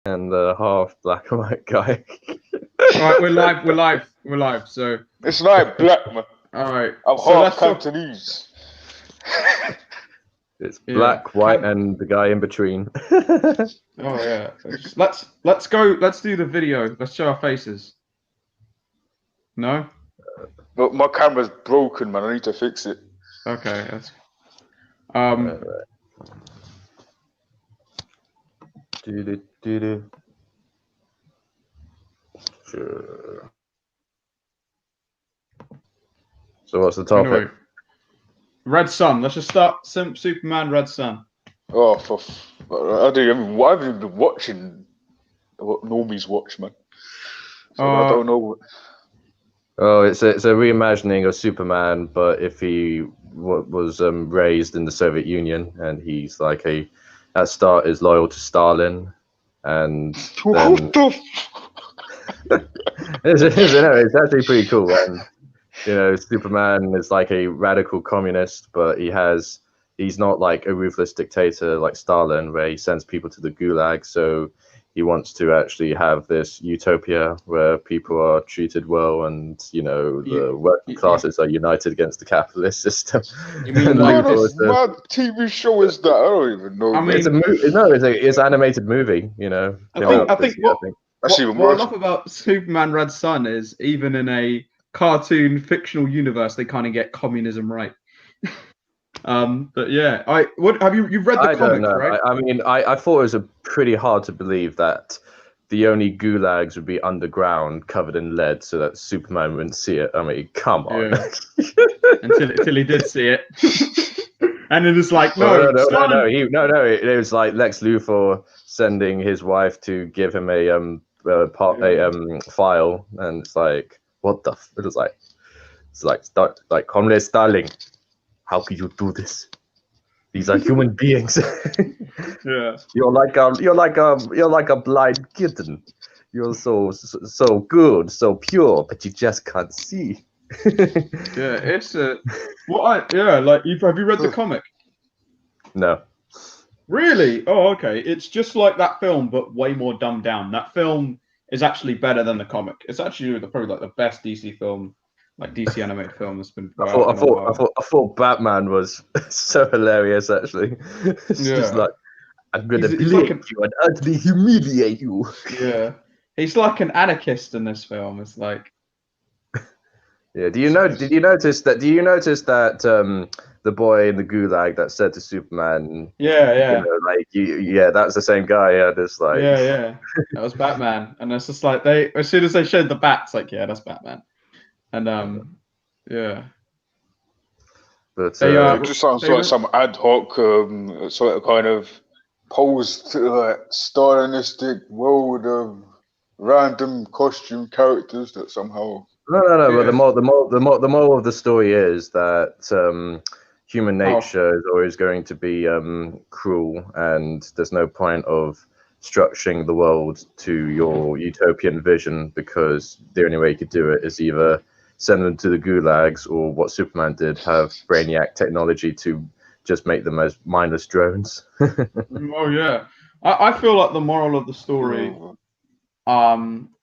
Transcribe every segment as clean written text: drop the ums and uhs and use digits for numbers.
and the half black and white guy. All right, we're live. So, It's like black, man. all right, I'm so half let's talk. Cantonese. It's Yeah, black, white, and the guy in between. Oh yeah, let's go. Let's do the video. Let's show our faces. No. But my camera's broken, man. I need to fix it. Okay. That's, Right. Do. Sure. So what's the topic? Anyway, Red Sun. Let's just start. Superman, Red Sun. Oh, I haven't even been watching what normies watch, man. So I don't know. Oh, it's a reimagining of Superman, but if he was raised in the Soviet Union, and he's like at start is loyal to Stalin, and then What the? it's actually pretty cool. And Superman is like a radical communist, but he's not like a ruthless dictator like Stalin, where he sends people to the gulag. So he wants to actually have this utopia where people are treated well, and the working classes are united against the capitalist system. You mean What TV show is that? I don't even know. I mean, it's a movie. No, it's an animated movie. I think That's even what I worse. love about Superman, Red Sun is even in a cartoon fictional universe, they kind of get communism right. But yeah, you've read the I comics, don't know. right? I mean, I thought it was pretty hard to believe that the only gulags would be underground, covered in lead, so that Superman wouldn't see it. I mean, come on. Yeah. until he did see it, and it was like, no. It was like Lex Luthor sending his wife to give him a file, and it's like, what the? It was like Comrade Starling, how could you do this? These are human beings. Yeah. You're like a blind kitten. You're so good, so pure, but you just can't see. Yeah, it's have you read the comic? No. Really? Oh, okay. It's just like that film, but way more dumbed down. That film is actually better than the comic. It's actually probably like the best DC film, like DC animated film that's been put out. I thought Batman was so hilarious. Actually, it's just like, I'm gonna blame you and utterly humiliate you. Yeah, he's like an anarchist in this film. It's like, yeah. Did you notice that the boy in the gulag that said to Superman, that's the same guy. Yeah, this like, that was Batman, and it's just like as soon as they showed the bats, like, yeah, that's Batman, and yeah. But it just sounds like some ad hoc sort of kind of posed Stalinistic world of random costume characters that somehow. No. But the moral of the story is that human nature is always going to be cruel, and there's no point of structuring the world to your utopian vision, because the only way you could do it is either send them to the gulags, or what Superman did, have brainiac technology to just make them as mindless drones. Oh yeah, I feel like the moral of the story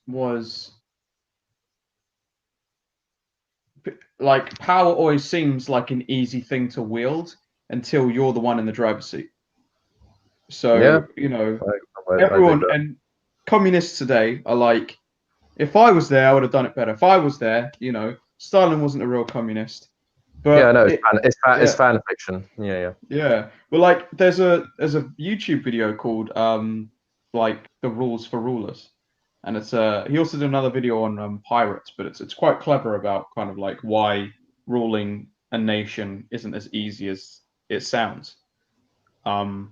was like, power always seems like an easy thing to wield until you're the one in the driver's seat. So everyone and communists today are like, if I was there, I would have done it better. If I was there, Stalin wasn't a real communist. But yeah, no, it's fan fiction. Yeah. But like, there's a YouTube video called like the rules for rulers, and it's he also did another video on pirates, but it's quite clever about kind of like why ruling a nation isn't as easy as it sounds. And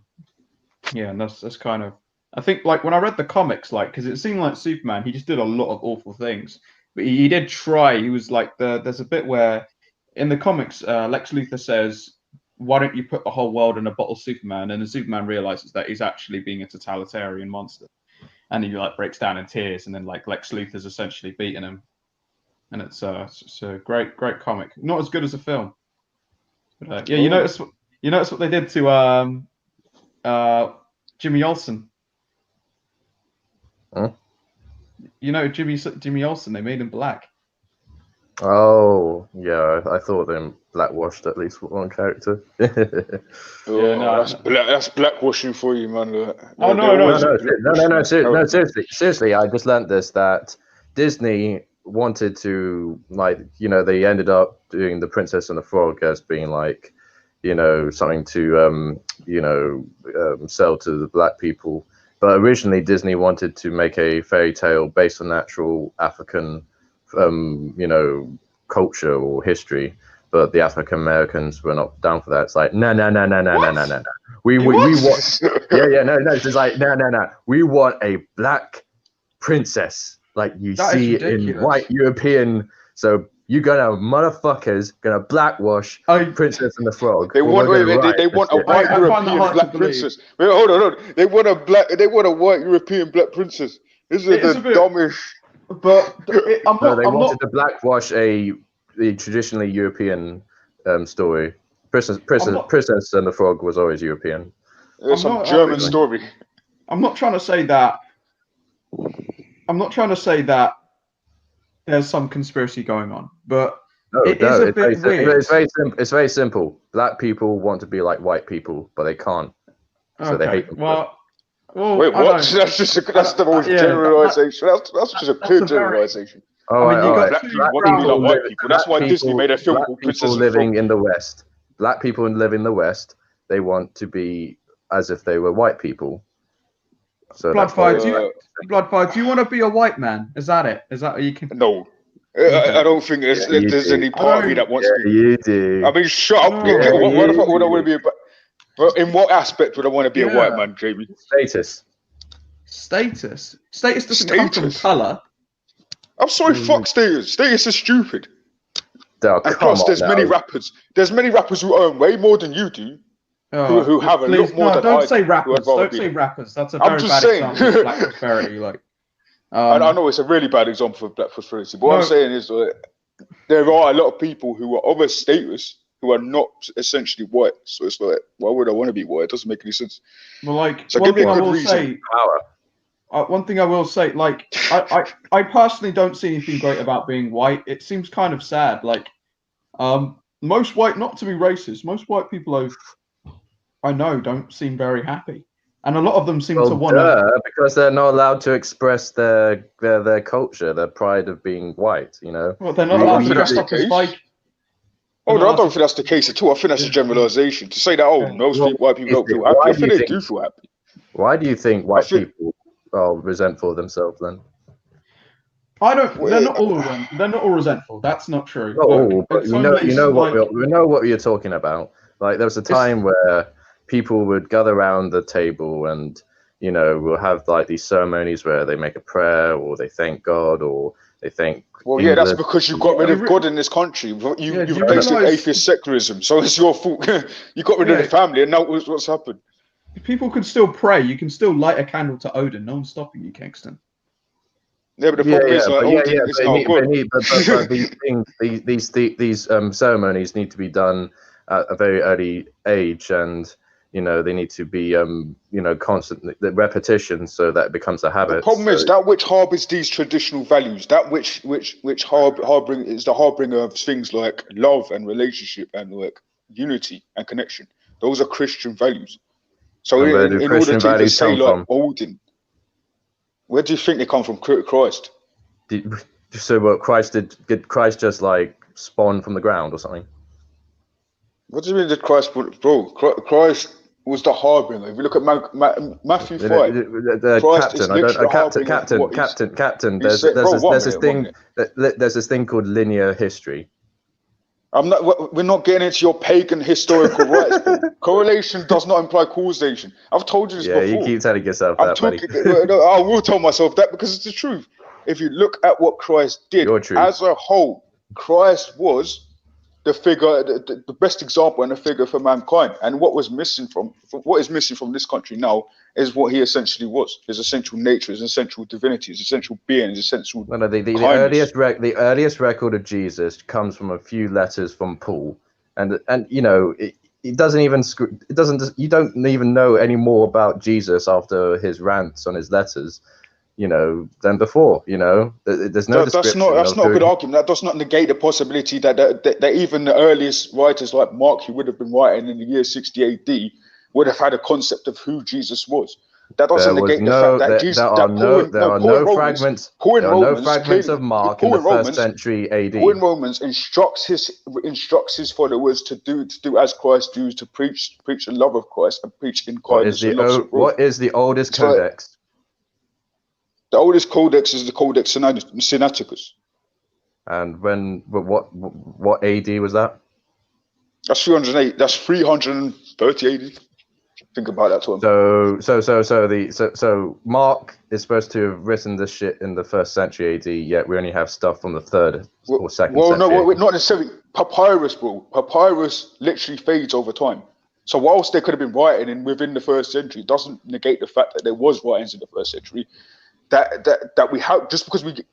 that's kind of, I think, like when I read the comics, like, because it seemed like Superman, he just did a lot of awful things, but he did try. He was like, there's a bit where in the comics, Lex Luthor says, why don't you put the whole world in a bottle, Superman? And then Superman realizes that he's actually being a totalitarian monster, and he like breaks down in tears, and then like Lex Luthor's essentially beating him, and it's a great comic. Not as good as a film, but you notice what they did to Jimmy Olsen. Hmm? You know, Jimmy Olsen. They made him black. Oh, yeah, I thought they blackwashed at least one character. Yeah, no, That's blackwashing for you, man. Oh, no, No, always no, blackwash, man. seriously. I just learned this that Disney wanted to they ended up doing the Princess and the Frog as being like, something to sell to the black people. But originally Disney wanted to make a fairy tale based on natural African, culture or history. But the African Americans were not down for that. It's like no. We want no. It's just like no. We want a black princess like you That is see in ridiculous. white European. So you gonna motherfuckers gonna blackwash Princess and the Frog. They want a white I find that European hard to black believe. princess. Wait, hold on. They want a white European black princess. This It is is a the bit- dumbest. But I'm No, not. they I'm wanted not. to blackwash the traditionally European story. Princess and the Frog was always European. It's some not- German story. I'm not trying to say that. I'm not trying to say that there's some conspiracy going on, but it is a bit weird. It's very simple. Black people want to be like white people, but they can't. So they hate them. Well, Wait, what? That's the most generalization. That's just a clear generalization. Oh, I mean, you got Black people want to be like white people. That's why Disney made a film called Princess and the Frog. living in the West. Black people living in the West. They want to be as if they were white people. So Bloodfire, do you want to be a white man? Is that it? Is that what you can? No. I don't think there's any part of me that wants to be. You do. I mean, shut up. What the fuck would I want to be? But in what aspect would I want to be a white man, Jamie? Status doesn't come from color. I'm sorry, fuck status. Status is stupid. And plus, there's many rappers. There's many rappers who earn way more than you do. Who have a lot more than don't say rappers. Don't say rappers. That's a very bad example of black prosperity. Like, I know it's a really bad example of black prosperity. But what I'm saying is there are a lot of people who are of a status who are not essentially white. So it's like, why would I want to be white? It doesn't make any sense. Well, like, so give me a good reason. One thing I will say, like, I personally don't see anything great about being white. It seems kind of sad. Like, most white, not to be racist, most white people I know don't seem very happy, and a lot of them seem to want to because they're not allowed to express their culture, their pride of being white. Well, they're not allowed to stop his bike. Oh no, I don't think that's the case at all. I think that's a generalization to say that. Most white people don't feel happy. I think they do feel happy. Why do you think white people are resentful of themselves then? I don't. They're not all of them. They're not all resentful. That's not true. But we know what you're talking about. Like there was a time where people would gather around the table and we'll have like these ceremonies where they make a prayer or they thank God or they thank. Well, yeah, that's because you got rid of God in this country. You've replaced it with atheist secularism, so it's your fault. You got rid of the family, and now what's happened? People can still pray. You can still light a candle to Odin. No one's stopping you, Kingston. Yeah, but the problem is, Odin is not good. But these ceremonies need to be done at a very early age, and they need to be constant repetition so that it becomes a habit. The problem is that which harbors these traditional values, that which harboring is the harbinger of things like love and relationship and like unity and connection. Those are Christian values. So in order to say like Odin, where do you think they come from? Christ. So what did Christ just like spawn from the ground or something? What do you mean did Christ, bro? Christ was the harbinger. If you look at Matthew 5, Captain. There's this thing called linear history. We're not getting into your pagan historical rights. Correlation does not imply causation. I've told you this before. Yeah, you keep telling yourself that, buddy. I will tell myself that because it's the truth. If you look at what Christ did as a whole, Christ was the figure, the best example and a figure for mankind. And what is missing from this country now is what he essentially was: his essential nature, his essential divinity, his essential being, his essential. The earliest record of Jesus comes from a few letters from Paul, and it doesn't even you don't even know any more about Jesus after his rants on his letters. than before. There's no description. That's not a good argument. That does not negate the possibility that even the earliest writers like Mark, who would have been writing in the year 60 AD, would have had a concept of who Jesus was. That doesn't negate the fact that Jesus. There are no fragments. There are no fragments of Mark in the first century AD. Paul in Romans instructs his followers to do as Christ do, to preach the love of Christ and preach in kindness. What is the oldest codex? The oldest codex is the Codex Sinaiticus. And what AD was that? That's 308. That's 330 AD. Think about that to him. So Mark is supposed to have written this shit in the first century AD, yet we only have stuff from the third or second century. Well, no, not necessarily. Papyrus, bro. Papyrus literally fades over time. So whilst they could have been writing within the first century, it doesn't negate the fact that there was writings in the first century. That we have, just because they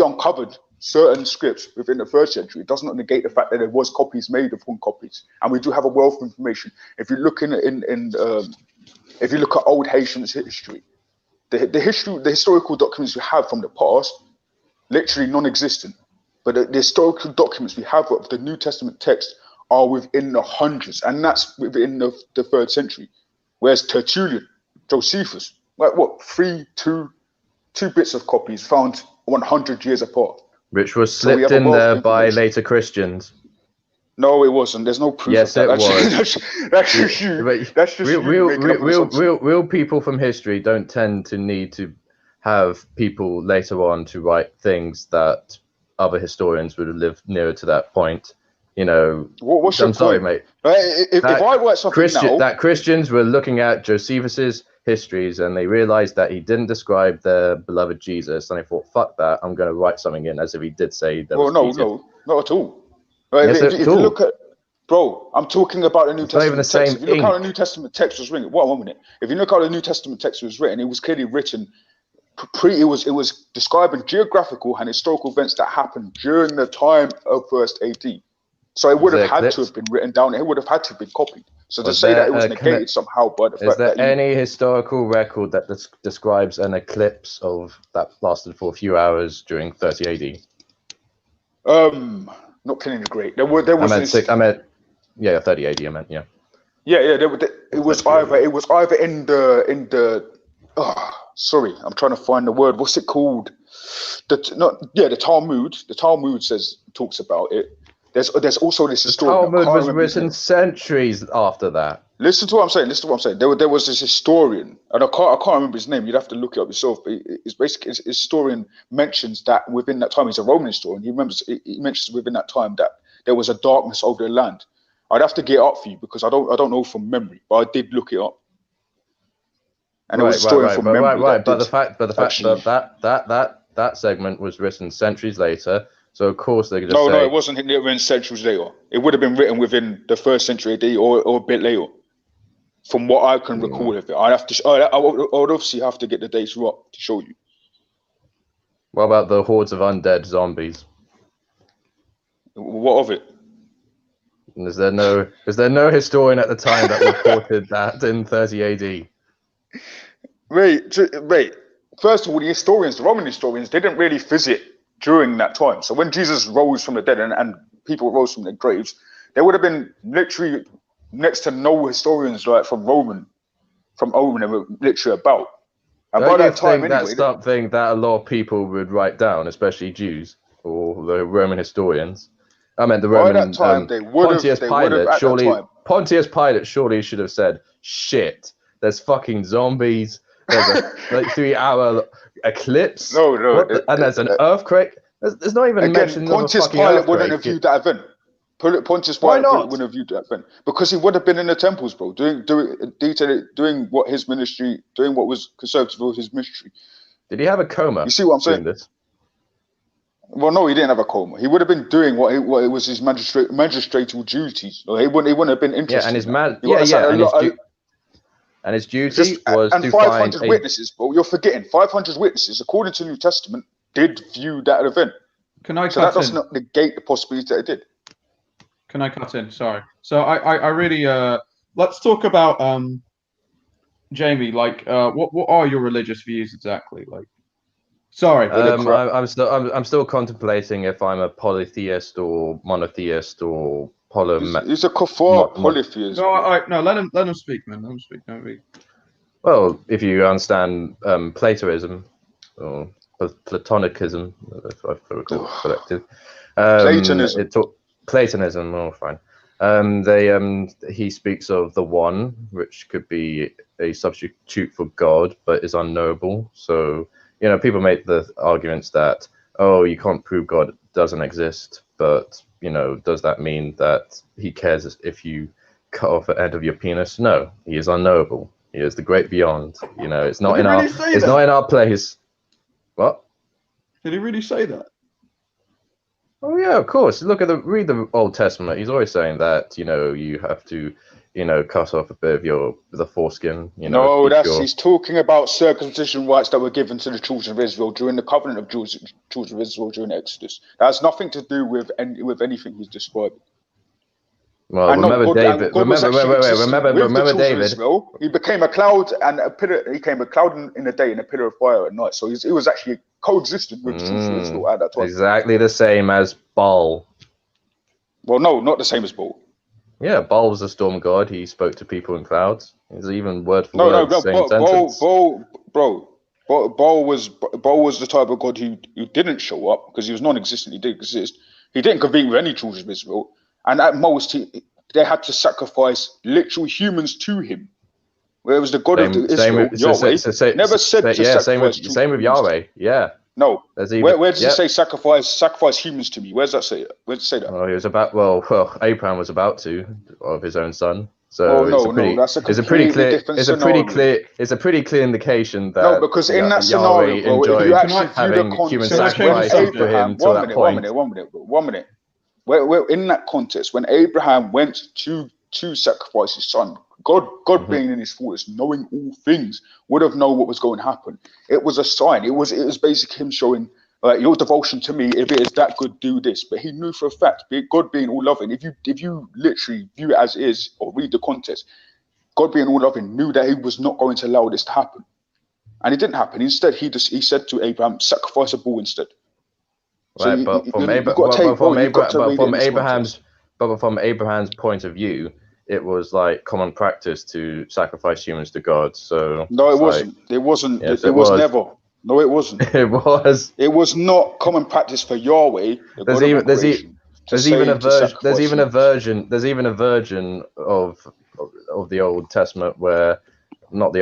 uncovered certain scripts within the first century, it does not negate the fact that there was copies made upon copies, and we do have a wealth of information. If you look if you look at old Haitian history, the historical documents we have from the past, literally non-existent. But the historical documents we have of the New Testament text are within the hundreds, and that's within the third century. Whereas Tertullian, Josephus, two bits of copies found 100 years apart. Which was slipped in there by later Christians. No, it wasn't. There's no proof. Yes, of that. It was. That's just you. That's just real people from history don't tend to need to have people later on to write things that other historians would have lived nearer to that point. What's your sorry, point? mate. If I write something now, that Christians were looking at Josephus's histories and they realized that he didn't describe their beloved Jesus, and they thought, "Fuck that! I'm going to write something in as if he did say there was Jesus." No, not at all. Right? Yes, if you look at, bro, I'm talking about the New Testament text. If you look how the New Testament text was written, one minute. If you look how the New Testament text was written, it was clearly written. It was describing geographical and historical events that happened during the time of first AD. So it would have had to have been written down. It would have had to have been copied. So to say that it was negated somehow by the fact that... Is there any historical record that describes an eclipse that lasted for a few hours during 30 AD? Not Killing the Great. There was. 30 AD. I meant, yeah. Yeah. It was either in the. Sorry, I'm trying to find the word. What's it called? The Talmud. The Talmud talks about it. There's also this historian. The Talmud was written centuries after that. Listen to what I'm saying. There was this historian, and I can't remember his name. You'd have to look it up yourself. But it's basically his historian mentions that within that time, he's a Roman historian. He mentions within that time that there was a darkness over the land. I'd have to get it up for you because I don't know from memory, but I did look it up. And it was a story from memory. Right. But the fact that segment was written centuries later. So of course they could just say... No, it wasn't written centuries later. It would have been written within the first century AD or a bit later, from what I can recall of it. I would obviously have to get the dates right to show you. What about the hordes of undead zombies? What of it? And is there no historian at the time that reported that in 30 AD? Wait. First of all, the Roman historians, they didn't really visit during that time. So when Jesus rose from the dead and people rose from their graves, there would have been literally next to no historians like from Omen that were literally about. And by that time, anyway, that's something that a lot of people would write down, especially Jews or the Roman historians. I meant the Roman. By that time, Pontius Pilate surely should have said, "Shit, there's fucking zombies. There's a 3-hour eclipse. And there's an earthquake. There's not even mention of a Pontius fucking Pilate earthquake. wouldn't have viewed that event. Pontius Pilate wouldn't have viewed that event because he would have been in the temples, bro, doing what his ministry, doing what was conservative of his ministry. Did he have a coma? You see what I'm saying? This? Well, no, he didn't have a coma. He would have been doing what it was his magistratal duties. He wouldn't have been interested. And his duty was to 500 witnesses, bro. You're forgetting 500 witnesses, according to the New Testament, did view that event. So that does not negate the possibility that it did. Can I cut in? Sorry. So I really let's talk about Jamie, like, what are your religious views exactly? Like, sorry, I'm still contemplating if I'm a polytheist or monotheist or He's a kafar polytheist. No, let him speak, man. Let him speak. Well, if you understand Platoism or Platonicism, if I recall correctly, Platonism. Platonism. Oh, fine. He speaks of the one, which could be a substitute for God, but is unknowable. So people make the arguments that you can't prove God doesn't exist, but does that mean that he cares if you cut off the end of your penis? No, he is unknowable. He is the great beyond. It's not in our place. What? Did he really say that? Oh yeah, of course. Read the Old Testament. He's always saying that you have to cut off a bit of the foreskin. He's talking about circumcision rights that were given to the children of Israel during the covenant of children of Israel during Exodus. That has nothing to do with anything he's describing. Well, remember David. Remember David. Israel, he became a cloud and a pillar. He became a cloud in the day and a pillar of fire at night. So he was actually coexisting with the children of Israel at that time. Exactly the same as Baal. Well, no, not the same as Baal. Yeah, Baal was a storm god. He spoke to people in clouds. There's even word for word same sentence. Baal was the type of god who didn't show up because he was non-existent. He didn't exist. He didn't convene with any children of Israel. And at most, they had to sacrifice literal humans to him. Where it was the God of Israel, Yahweh, never said to sacrifice. Same with Yahweh, yeah. No. Where does it say sacrifice humans to me? Where does that say it? Where does it say that? Well, he was Abraham was about to, of his own son. So it's a pretty clear indication that no, because in that scenario, bro, if you actually having human sacrifice for him to that point. One minute. Where in that context, when Abraham went to sacrifice his son, God being in his fullness, knowing all things, would have known what was going to happen. It was a sign. It was basically him showing your devotion to me. If it is that good, do this. But he knew for a fact, God being all loving. If you literally view it as is or read the context, God being all loving knew that he was not going to allow this to happen, and it didn't happen. Instead, he said to Abraham, sacrifice a bull instead. Right, but from Abraham's point of view, it was like common practice to sacrifice humans to God. So no, it wasn't. It wasn't. Yes, it was never. No, it wasn't. It was. It was not common practice for Yahweh. There's even a version of the Old Testament where. Not the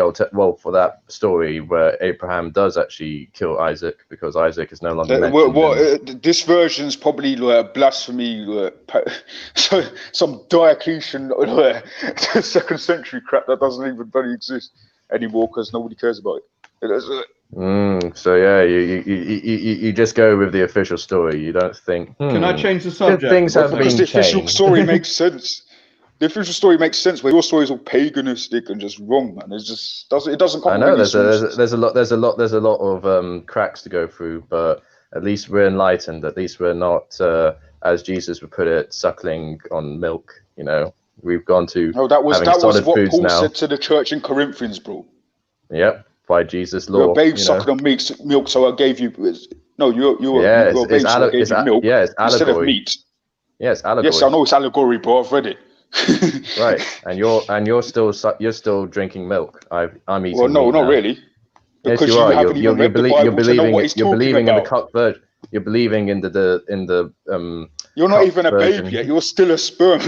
for that story where Abraham does actually kill Isaac because Isaac is no longer mentioned. This version is probably blasphemy, some Diocletian 2nd century crap that doesn't even really exist anymore because nobody cares about it. So yeah, you just go with the official story. You don't think. Can I change the subject? Things have been changed. The official story makes sense. The official story makes sense, where your story is all paganistic and just wrong, man. It doesn't come. I know there's a lot of cracks to go through, but at least we're enlightened. At least we're not, as Jesus would put it, suckling on milk. We've gone to that was what Paul now. said to the church in Corinthians, bro. Yep, by Jesus' law. You're a babe sucking on milk, so I gave you. No, you're a babe, so I gave you milk instead of meat. Yes, allegory. Yes, I know it's allegory, bro. I've read it. Right, and you're still drinking milk. I'm eating. Well, no, not really. Because yes, you are. You're believing in the cut virgin. You're believing in the You're not even a baby yet. You're still a sperm.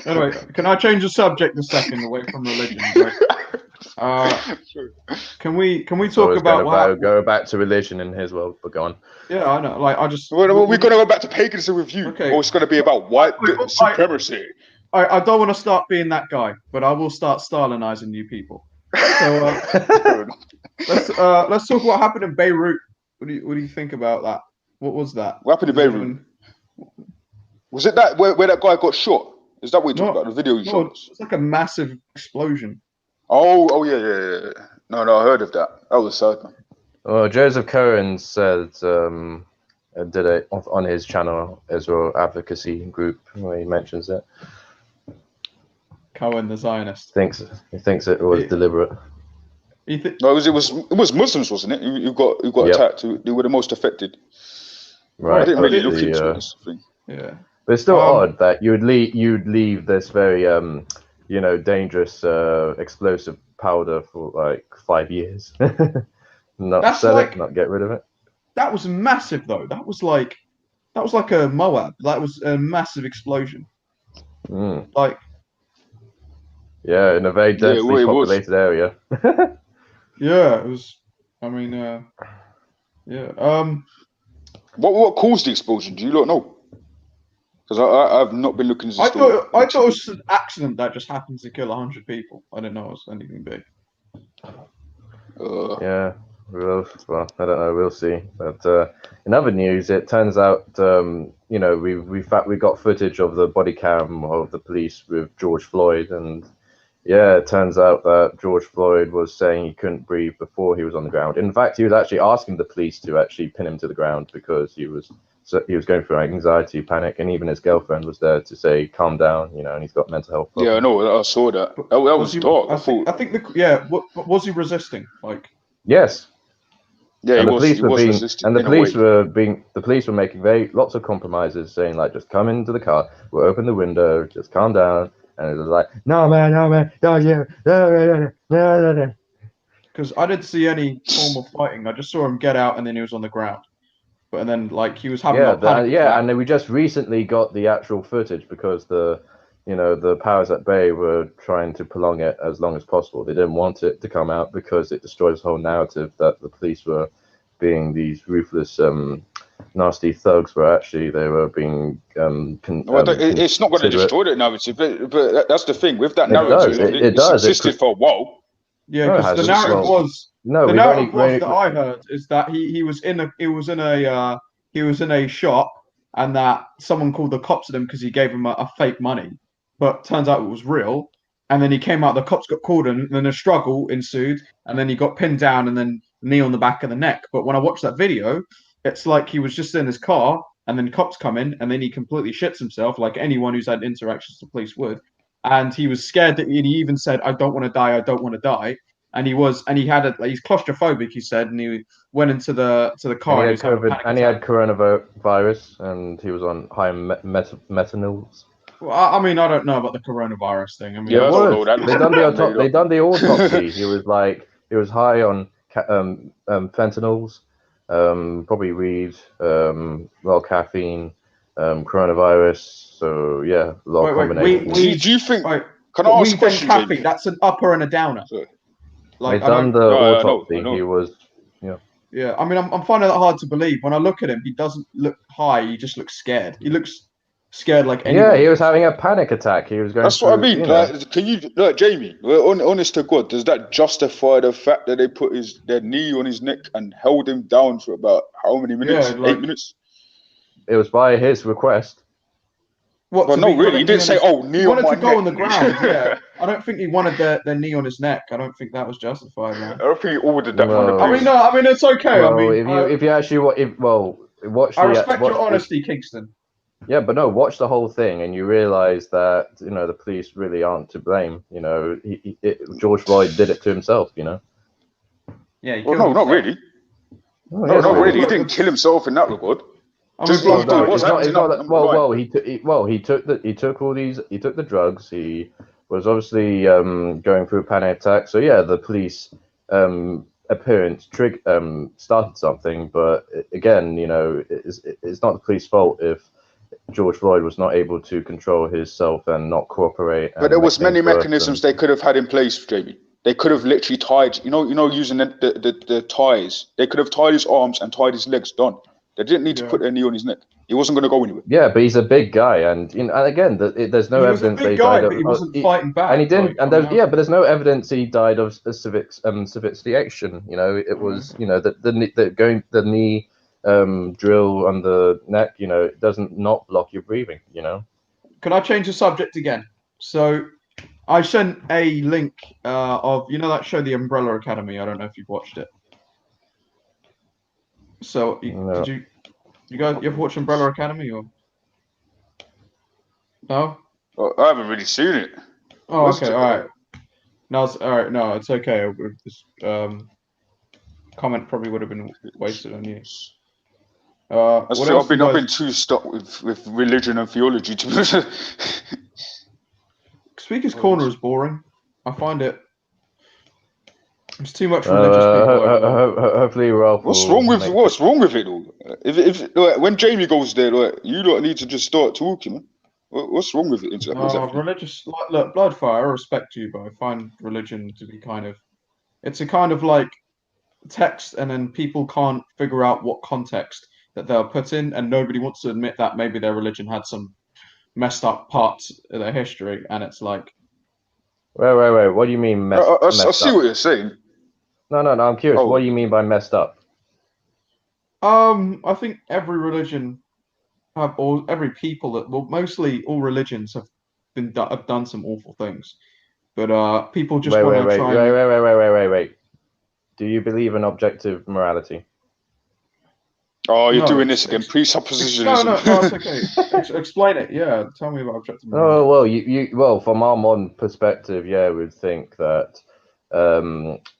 Anyway, can I change the subject a second away from religion? Right? Can we talk about go back to religion in his world? But go on. Yeah, I know. Like I just we're gonna go back to paganism with you. Okay. Or it's gonna be about white supremacy. I don't want to start being that guy, but I will start Stalinizing you people. So let's talk what happened in Beirut. What do you think about that? What was that? What happened in Beirut? Was it that where that guy got shot? Is that what you're talking about? The video you showed us? It's like a massive explosion. Oh yeah. No, I heard of that. That was sad, man. Well, Joseph Cohen said, did it on his channel, Israel Advocacy Group, where he mentions it. Cohen, the Zionist. He thinks it was deliberate. No, it was Muslims, wasn't it? Who got attacked? They were the most affected. Right. I didn't really look into this thing. Yeah. But it's still odd that you'd leave this very dangerous explosive powder for like 5 years. Not sell it, not get rid of it. That was massive though. That was like a Moab. That was a massive explosion. Like, yeah, in a very densely populated area. Yeah, it was. I mean, yeah. What caused the explosion? Do you not know? Because I've not been looking at this. I thought it was an accident that just happens to kill 100 people. I didn't know it was anything big. Yeah, well, I don't know. We'll see. But in other news, it turns out we got footage of the body cam of the police with George Floyd, and yeah, it turns out that George Floyd was saying he couldn't breathe before he was on the ground. In fact, he was actually asking the police to actually pin him to the ground because he was going through anxiety, panic, and even his girlfriend was there to say, "Calm down," and he's got mental health problems. Yeah, I know. I saw that. That was dark. I think was he resisting? Like, yes. Yeah, and the police were making lots of compromises, saying like, "Just come into the car, we'll open the window, just calm down." And it was like, no, man, no. Because I didn't see any form of fighting. I just saw him get out, and then he was on the ground. And then, like, he was having a panic attack. And then we just recently got the actual footage because the powers at bay were trying to prolong it as long as possible. They didn't want it to come out because it destroys the whole narrative that the police were being these ruthless, nasty thugs, where actually they were being. It's not going to destroy that narrative, but that's the thing with that narrative. It does. Existed for a while. Yeah, because the narrative was that I heard is that he was in a shop, and that someone called the cops at him because he gave him a fake money, but turns out it was real. And then he came out, the cops got called, and then a struggle ensued, and then he got pinned down, and then knee on the back of the neck. But when I watched that video, it's like he was just in his car, and then cops come in, and then he completely shits himself, like anyone who's had interactions with the police would. And he was scared, and he even said, "I don't want to die. I don't want to die." And he's claustrophobic, he said, and he went into the car. And he had coronavirus, and he was on high methanol. Well, I mean, I don't know about the coronavirus thing. I mean, they done the autopsy. He was high on fentanyls, probably weed, caffeine, coronavirus. So yeah, a lot of combinations. Do you think? Can I ask a question? Caffeine, that's an upper and a downer. Like, they done the autopsy. I know. He was, Yeah, I mean, I'm finding that hard to believe. When I look at him, he doesn't look high. He just looks scared. He looks scared like anyone. Yeah, he was having a panic attack. He was going. That's what I mean. Can you, Jamie? Honest to God, does that justify the fact that they put their knee on his neck and held him down for about how many minutes? Yeah, 8 minutes. It was by his request. What? Well, no, really. He didn't say, "Oh, knee on my neck." He wanted to go on the ground. Yeah, I don't think he wanted their knee on his neck. I don't think that was justified. Man. I don't think he ordered that from the police. I mean, it's okay. Well, if you actually watch. I respect your honesty, Kingston. Yeah, but no, watch the whole thing, and you realise that the police really aren't to blame. George Floyd did it to himself. Yeah. Well, no, not really. No, not really. He didn't kill himself in that regard. He took the drugs. He was obviously going through a panic attack. So yeah, the police appearance started something. But again, it's not the police's fault if George Floyd was not able to control himself and not cooperate. But there was many mechanisms they could have had in place, Jamie. They could have literally tied, using the ties. They could have tied his arms and tied his legs. Done. They didn't need to put their knee on his neck. He wasn't going to go anywhere. Yeah, but he's a big guy, and again, there's no evidence that he died of. He wasn't fighting back, and he didn't. But there's no evidence he died of civics action. It was the knee drill on the neck. It doesn't not block your breathing. Can I change the subject again? So I sent a link of that show, The Umbrella Academy. I don't know if you've watched it. So, did you guys ever watch Umbrella Academy or no? Well, I haven't really seen it. Oh, okay, all right. No, all right. No, it's okay. This comment probably would have been wasted on you. I've been too stuck with religion and theology to be Speaker's Corner is boring. I find it. It's too much religious people. Hopefully, Ralph. What's wrong with it all? If when Jamie goes there, you don't need to just start talking, man. What's wrong with it? Exactly? Religious. Look, Bloodfire. I respect you, but I find religion to be kind of. It's a kind of like text, and then people can't figure out what context that they'll put in, and nobody wants to admit that maybe their religion had some messed up parts of their history, and it's like. Wait. What do you mean messed up? I see what you're saying. No. I'm curious. What do you mean by messed up? I think every religion or every people mostly all religions have done some awful things, but people just want to try. Wait. Do you believe in objective morality? Oh, you're doing this again. Presuppositionism. No, it's okay. Explain it. Yeah, tell me about objective morality. Oh well, from our modern perspective, yeah, we'd think that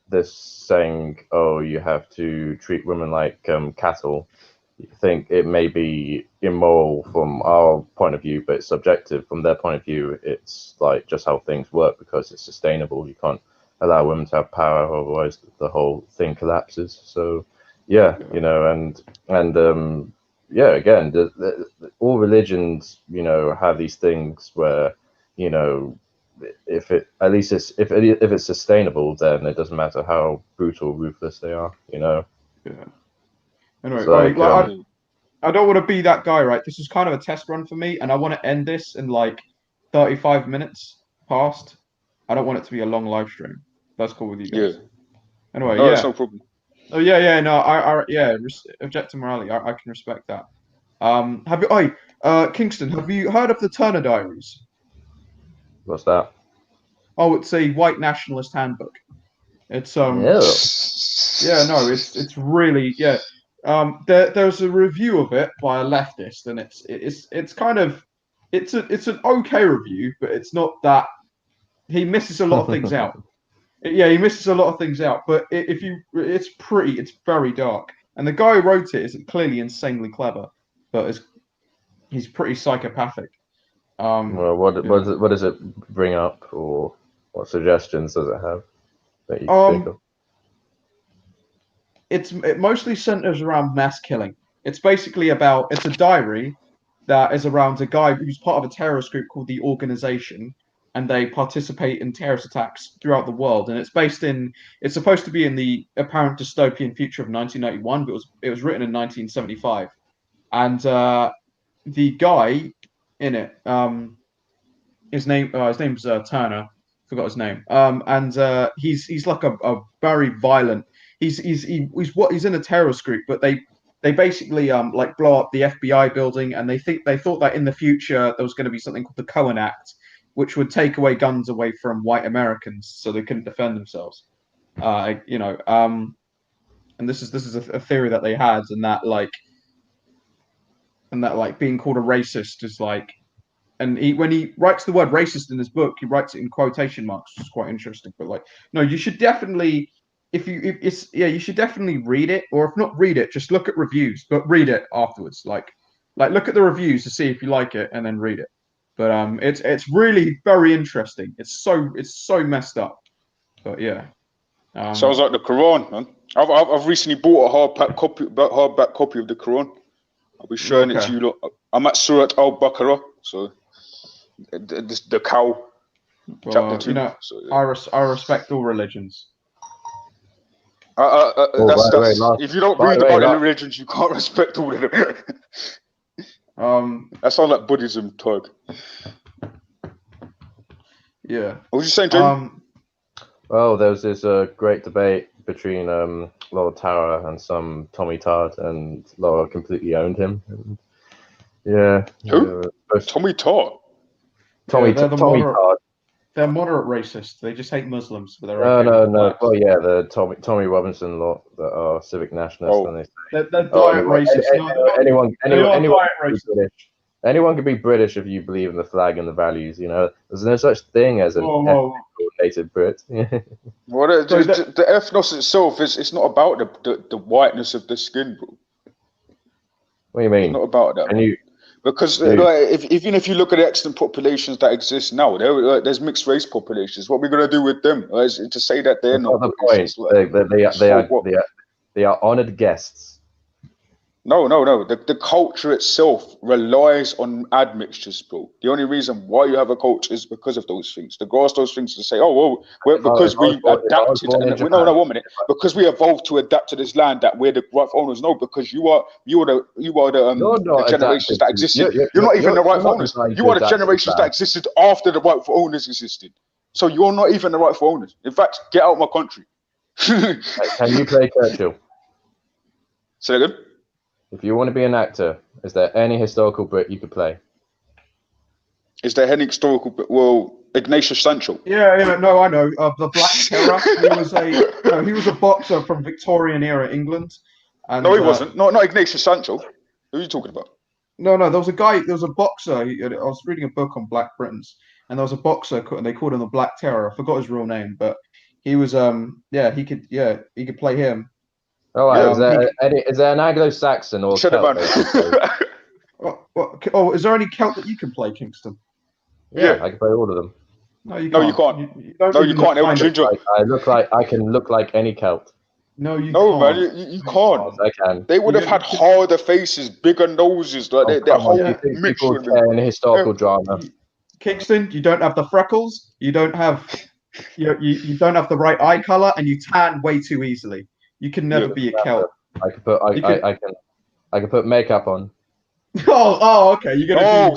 this saying, "Oh, you have to treat women like cattle." You think it may be immoral from our point of view, but it's subjective. From their point of view, it's like just how things work because it's sustainable. You can't allow women to have power, otherwise the whole thing collapses. So, yeah, and yeah, again, all religions, have these things where, if it's sustainable, then it doesn't matter how brutal, ruthless they are, Yeah. Anyway, I don't want to be that guy, right? This is kind of a test run for me, and I want to end this in like 35 minutes past. I don't want it to be a long live stream. That's cool with you guys. Yeah. Anyway, no, it's no problem. Oh yeah. No, objective morality. I can respect that. Kingston, have you heard of the Turner Diaries? What's that? Oh, it's a white nationalist handbook. It's Yeah, no, it's really There's a review of it by a leftist, and it's kind of it's an okay review, but it's not that he misses a lot of things out. Yeah, he misses a lot of things out, but it's very dark, and the guy who wrote it is clearly insanely clever, but he's pretty psychopathic. Well, what does it bring up, or what suggestions does it have that you can think of? It mostly centers around mass killing. It's basically it's a diary that is around a guy who's part of a terrorist group called the Organization, and they participate in terrorist attacks throughout the world. And it's supposed to be in the apparent dystopian future of 1991, but it was written in 1975. And the guy in it, his name's Turner. Forgot his name. And he's like a very violent. He's in a terrorist group, but they basically like blow up the FBI building, and they thought that in the future there was going to be something called the Cohen Act, which would take away guns away from white Americans so they couldn't defend themselves. And this is a theory that they had, and that being called a racist is like, and when he writes the word racist in his book, he writes it in quotation marks, which is quite interesting. But like, no, you should definitely. You should definitely read it, or if not read it, just look at reviews, but read it afterwards. Like look at the reviews to see if you like it, and then read it. But it's really very interesting. It's so messed up. But yeah. Sounds like the Quran, man. I've recently bought a hardback copy of the Quran. I'll be showing it to you. Look, I'm at Surat Al-Baqarah, so the cow. Chapter 2. So, yeah. I respect all religions. If you don't read about the religions, you can't respect all of them. That sounds like Buddhism, Tug. Yeah. What was you saying, Jamie? Well, there was this great debate between Laura Tara and some Tommy Todd, and Laura completely owned him. Yeah. Who? Tommy Todd? Tommy Todd. They're moderate racist. They just hate Muslims. But No. Well, yeah, the Tommy Robinson lot that are civic nationalists, and they're diet racist. Anyone Anyone can be British if you believe in the flag and the values. You know, there's no such thing as an ethnic Brit. Well, the ethnos itself it's not about the whiteness of the skin, bro. What do you mean? It's not about that. Because even if you look at the extant populations that exist now, there's mixed race populations. What we're gonna do with them? Is to say that they're not the point. They are honored guests. No. The culture itself relies on admixtures, bro. The only reason why you have a culture is because of those things. To grasp those things to say, because we adapted. No, 1 minute. Because we evolved to adapt to this land that we're the rightful owners. No, because you are the generations that existed. You're not even the rightful owners. You are the generations that existed after the rightful owners existed. So you're not even the rightful owners. In fact, get out of my country. Can you play Churchill? Say again? If you want to be an actor, is there any historical Brit you could play? Is there any historical Brit? Well, Ignatius Sancho. Yeah, no, I know. The Black Terror. He was a boxer from Victorian era England. And, no, he wasn't. Not Ignatius Sancho. Who are you talking about? No, there was a guy. There was a boxer. I was reading a book on Black Britons, and there was a boxer, and they called him the Black Terror. I forgot his real name, but he was he could play him. All right. Is there an Anglo-Saxon or Celt? Is there any Celt that you can play, Kingston? Yeah, I can play all of them. No, you can't. You can't. I can look like any Celt. No, you can't. Man, you can't. I can. They would have had harder faces, bigger noses, like their whole mixture. In historical drama. Kingston, you don't have the freckles. You don't have. You don't have the right eye color, and you tan way too easily. You can never be a Celt. I can put makeup on. Okay. You're gonna.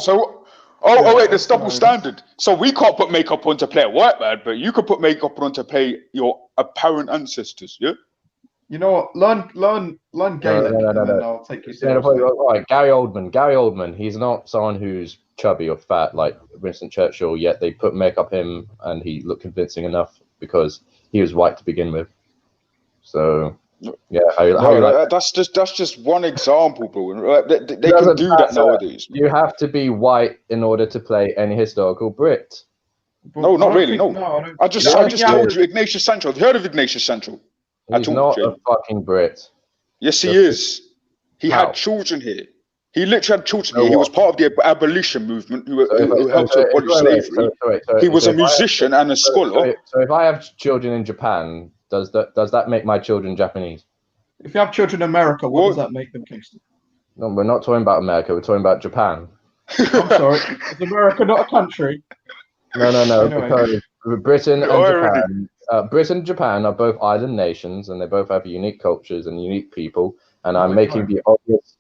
Wait. There's double standard. So we can't put makeup on to play a white man, but you could put makeup on to play your apparent ancestors. Yeah. You know what? Learn Gaelic, and then I'll take you seriously. All right, Gary Oldman. He's not someone who's chubby or fat like Winston Churchill. Yet they put makeup on him, and he looked convincing enough because he was white to begin with. So yeah, that's just one example, bro. They can do that nowadays. You have to be white in order to play any historical Brit. No, not really. No, I just told you Ignatius Sancho. Have you heard of Ignatius Sancho? He's not a fucking Brit. Yes, he is. He had children here. He literally had children here. He was part of the abolition movement who helped to abolish slavery. He was a musician and a scholar. So if I have children in Japan, does that make my children Japanese? If you have children in America, what does that make them, Kingston? No, we're not talking about America. We're talking about Japan. I'm sorry. Is America not a country? No. Anyway. Because Britain and Japan are both island nations, and they both have unique cultures and unique people. And I'm making the obvious.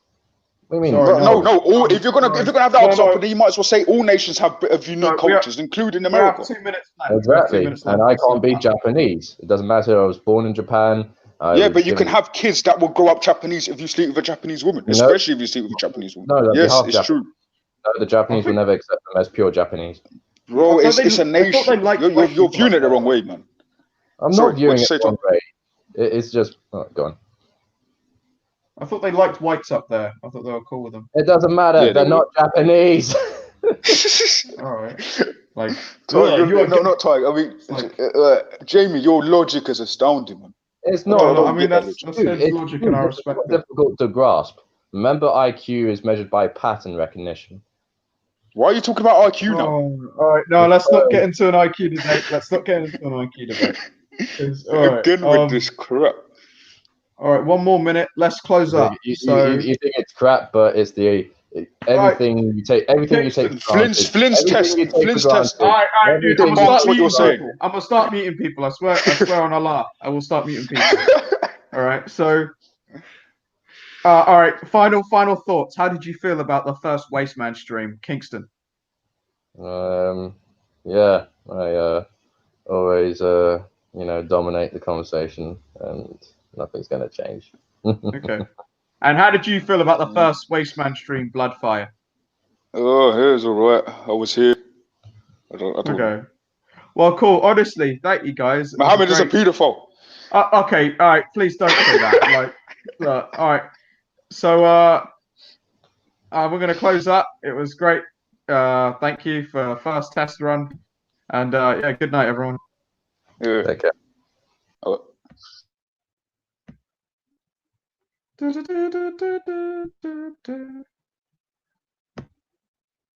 What do you mean? No. If you're gonna have that option, then you might as well say all nations have unique cultures, including America. We have 2 minutes left. Exactly, and I can't be Japanese. It doesn't matter. I was born in Japan. But you can have kids that will grow up Japanese if you sleep with a Japanese woman, especially if you sleep with a Japanese woman. No, yes, it's true. No, the Japanese will never accept them as pure Japanese. Bro, it's a nation. You're viewing it the wrong way, man. I'm not viewing it the wrong way. It's just go on. I thought they liked whites up there. I thought they were cool with them. It doesn't matter. They're not Japanese. All right. Like, not Tiger. I mean, Jamie, your logic is astounding, man. It's not. I mean, that's logic, and I respect it. It's difficult to grasp. Remember, IQ is measured by pattern recognition. Why are you talking about IQ now? All right, no, let's not get into an IQ debate. Again with this crap. All right, 1 more minute. Let's close up. You think it's crap, but it's everything you take. Flynn's test. All right, dude. I'm gonna start meeting people. I swear on Allah, I will start meeting people. All right. So, all right. Final thoughts. How did you feel about the first Wasteman stream, Kingston? Yeah, I always dominate the conversation, and nothing's gonna change. Okay. And how did you feel about the first Wasteman stream, Bloodfire? Oh, it was all right. I was here. I don't Okay. Well, cool. Honestly, thank you guys. Mohammed is a pedophile. Okay. All right. Please don't say that. All right. So, we're going to close up. It was great. Thank you for first test run. And yeah, good night, everyone. Yeah. Take care. Oh.